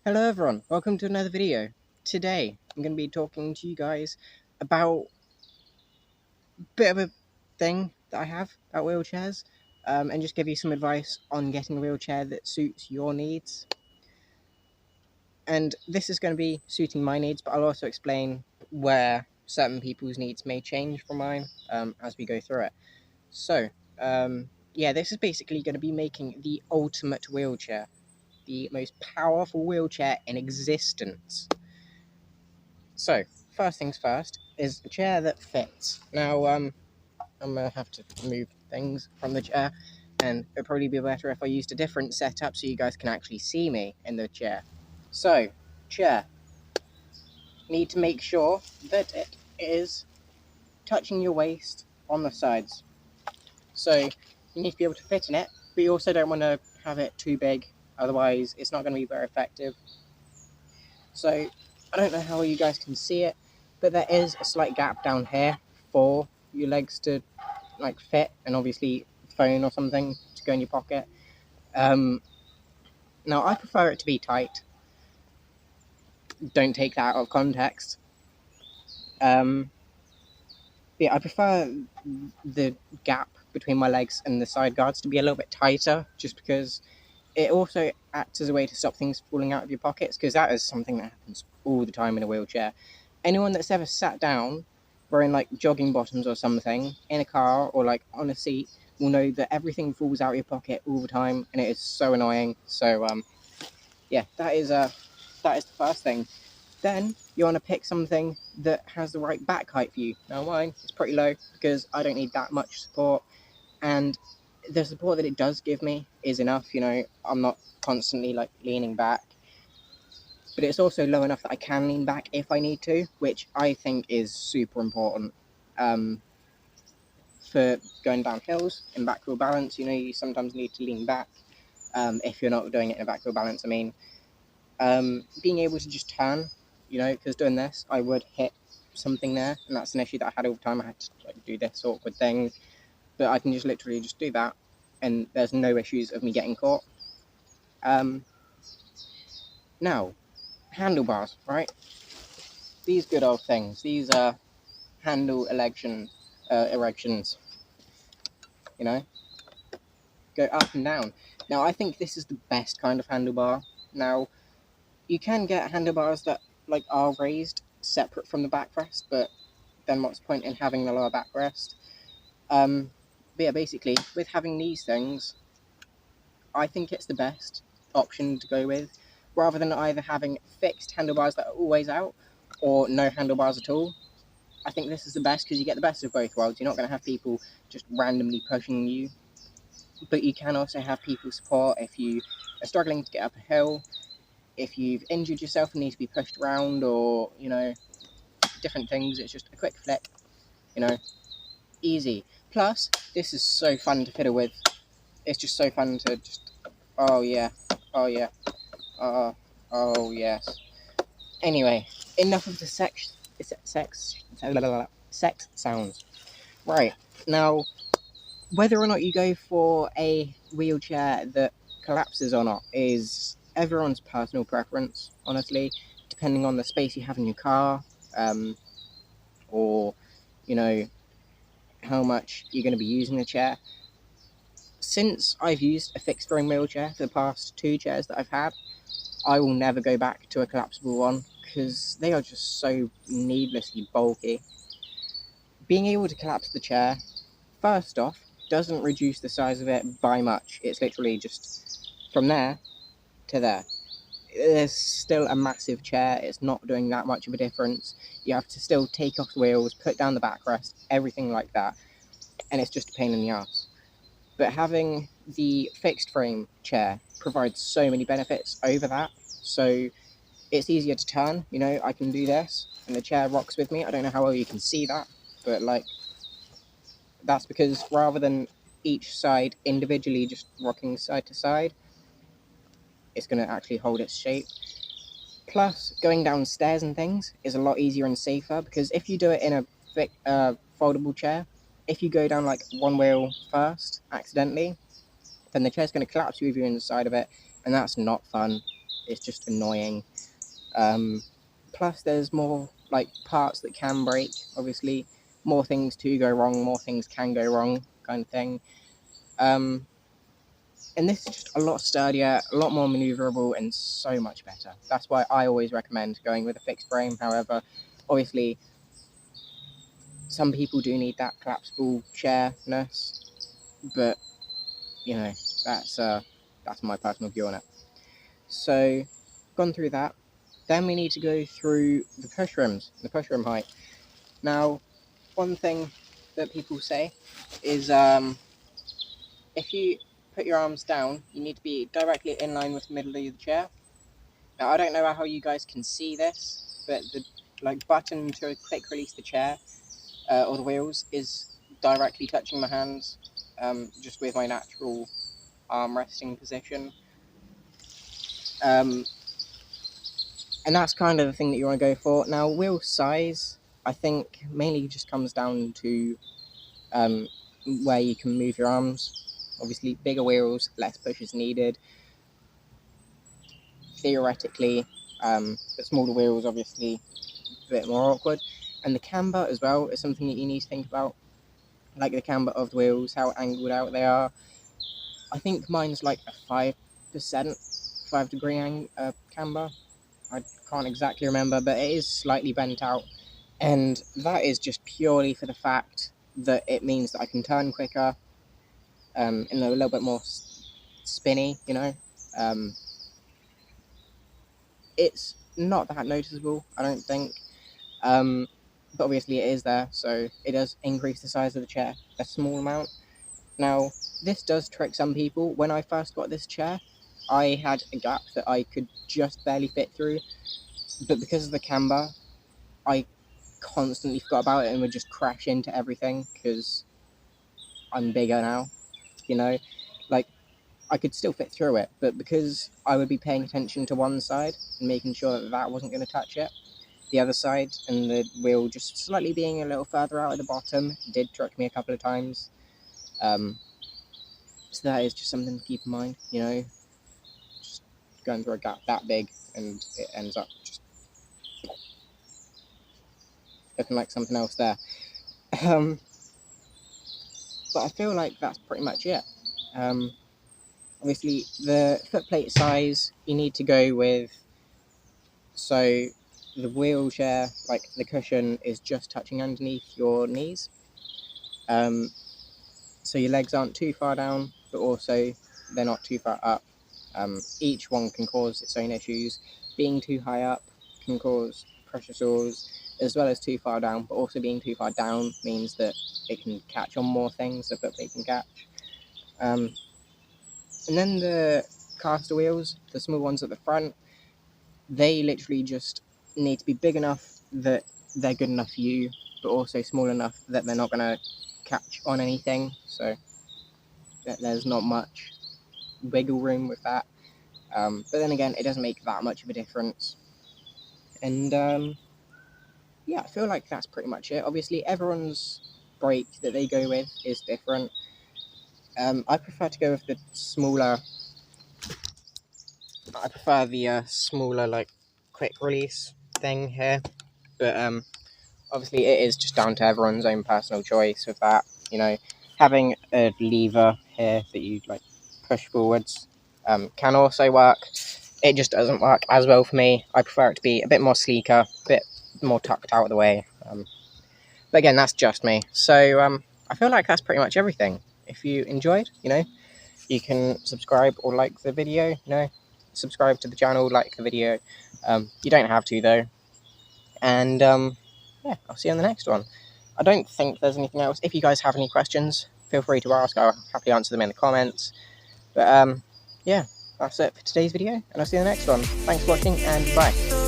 Hello everyone, welcome to another video. Today I'm going to be talking to you guys about a bit of a thing that I have about wheelchairs, and just give you some advice on getting a wheelchair that suits your needs. And this is going to be suiting my needs, but I'll also explain where certain people's needs may change from mine as we go through it. So, yeah, this is basically going to be making the ultimate wheelchair, the most powerful wheelchair in existence. So, first things first is a chair that fits. Now, I'm gonna have to move things from the chair, and it'd probably be better if I used a different setup so you guys can actually see me in the chair. So, chair. Need to make sure that it is touching your waist on the sides. So, you need to be able to fit in it, but you also don't want to have it too big, otherwise it's not going to be very effective. So, I don't know how you guys can see it, but there is a slight gap down here for your legs to like fit, and obviously phone or something to go in your pocket. Now I prefer it to be tight. Don't take that out of context. Yeah, I prefer the gap between my legs and the side guards to be a little bit tighter, just because it also acts as a way to stop things falling out of your pockets, because that is something that happens all the time in a wheelchair. Anyone that's ever sat down wearing like jogging bottoms or something in a car or like on a seat will know that everything falls out of your pocket all the time, and it is so annoying. So yeah, that is the first thing. Then you want to pick something that has the right back height for you. Now mine is pretty low because I don't need that much support, and the support that it does give me is enough. You know, I'm not constantly like leaning back, but it's also low enough that I can lean back if I need to, which I think is super important. For going down hills in back wheel balance, you know, you sometimes need to lean back. If you're not doing it in a back wheel balance, I mean, being able to just turn, you know, because doing this, I would hit something there, and that's an issue that I had all the time. I had to like do this awkward thing, but I can just literally just do that, and there's no issues of me getting caught. Now, handlebars, right? These good old things. These are handle erections. You know, go up and down. Now, I think this is the best kind of handlebar. Now, you can get handlebars that like are raised separate from the backrest, but then what's the point in having the lower backrest? But yeah, basically, with having these things, I think it's the best option to go with, rather than either having fixed handlebars that are always out or no handlebars at all. I think this is the best because you get the best of both worlds. You're not going to have people just randomly pushing you, but you can also have people support if you are struggling to get up a hill, if you've injured yourself and need to be pushed around, or, you know, different things. It's just a quick flick, you know, easy. Plus, this is so fun to fiddle with. It's just so fun to just, oh yeah, oh yeah, oh yes. Anyway, enough of the sex sounds. Right, now, whether or not you go for a wheelchair that collapses or not is everyone's personal preference, honestly, depending on the space you have in your car, or, you know, how much you're going to be using the chair. Since I've used a fixed frame wheelchair for the past 2 chairs that I've had, I will never go back to a collapsible one because they are just so needlessly bulky. Being able to collapse the chair, first off, doesn't reduce the size of it by much. It's literally just from there to there. There's still a massive chair. It's not doing that much of a difference. You have to still take off the wheels, put down the backrest, everything like that, and it's just a pain in the ass. But having the fixed frame chair provides so many benefits over that. So it's easier to turn, you know, I can do this and the chair rocks with me. I don't know how well you can see that, but like, that's because rather than each side individually just rocking side to side, it's going to actually hold its shape. Plus, going downstairs and things is a lot easier and safer, because if you do it in a thick, foldable chair, if you go down like one wheel first accidentally, then the chair's going to collapse with you inside of it, and that's not fun. it's just annoying. Plus there's more like parts that can break, obviously. More things to go wrong, more things can go wrong, kind of thing. And this is just a lot sturdier, a lot more maneuverable, and so much better. That's why I always recommend going with a fixed frame. However, obviously, some people do need that collapsible chair-ness, but, you know, that's my personal view on it. So, gone through that. Then we need to go through the push rims, the push rim height. Now, one thing that people say is if you put your arms down, you need to be directly in line with the middle of the chair. Now, I don't know how you guys can see this, but the button to quick release the chair or the wheels is directly touching my hands, just with my natural arm resting position. And that's kind of the thing that you want to go for. Now, wheel size, I think, mainly just comes down to where you can move your arms. Obviously, bigger wheels, less push is needed. Theoretically, but smaller wheels, obviously, a bit more awkward. And the camber as well is something that you need to think about. Like the camber of the wheels, how angled out they are. I think mine's like a 5%, 5 degree camber. I can't exactly remember, but it is slightly bent out. And that is just purely for the fact that it means that I can turn quicker, and a little bit more spinny, you know. It's not that noticeable, I don't think. But obviously it is there, so it does increase the size of the chair a small amount. Now, this does trick some people. When I first got this chair, I had a gap that I could just barely fit through, but because of the camber, I constantly forgot about it and would just crash into everything because I'm bigger now, you know? Like, I could still fit through it, but because I would be paying attention to one side and making sure that that wasn't going to touch it, the other side and the wheel just slightly being a little further out at the bottom did trick me a couple of times. So that is just something to keep in mind, you know, just going through a gap that big and it ends up just looking like something else there. But I feel like that's pretty much it. Obviously, the footplate size you need to go with, so the wheelchair, like the cushion, is just touching underneath your knees. So your legs aren't too far down, but also they're not too far up. Each one can cause its own issues. Being too high up can cause pressure sores, as well as too far down, but also being too far down means that it can catch on more things that it can catch. And then the caster wheels, the small ones at the front, they literally just need to be big enough that they're good enough for you, but also small enough that they're not going to catch on anything, so there's not much wiggle room with that. But then again, it doesn't make that much of a difference. And yeah, I feel like that's pretty much it. Obviously, everyone's brake that they go with is different. I prefer to go with the smaller. I prefer the smaller, like, quick release thing here. But obviously, it is just down to everyone's own personal choice with that. You know, having a lever here that you like push forwards can also work. It just doesn't work as well for me. I prefer it to be a bit more sleeker, a bit more tucked out of the way. But again, that's just me. So I feel like that's pretty much everything. If you enjoyed, you know, you can subscribe or like the video, you know, subscribe to the channel, like the video. You don't have to though. And yeah, I'll see you on the next one. I don't think there's anything else. If you guys have any questions, feel free to ask. I'll happily answer them in the comments. But yeah, that's it for today's video, and I'll see you in the next one. Thanks for watching, and bye.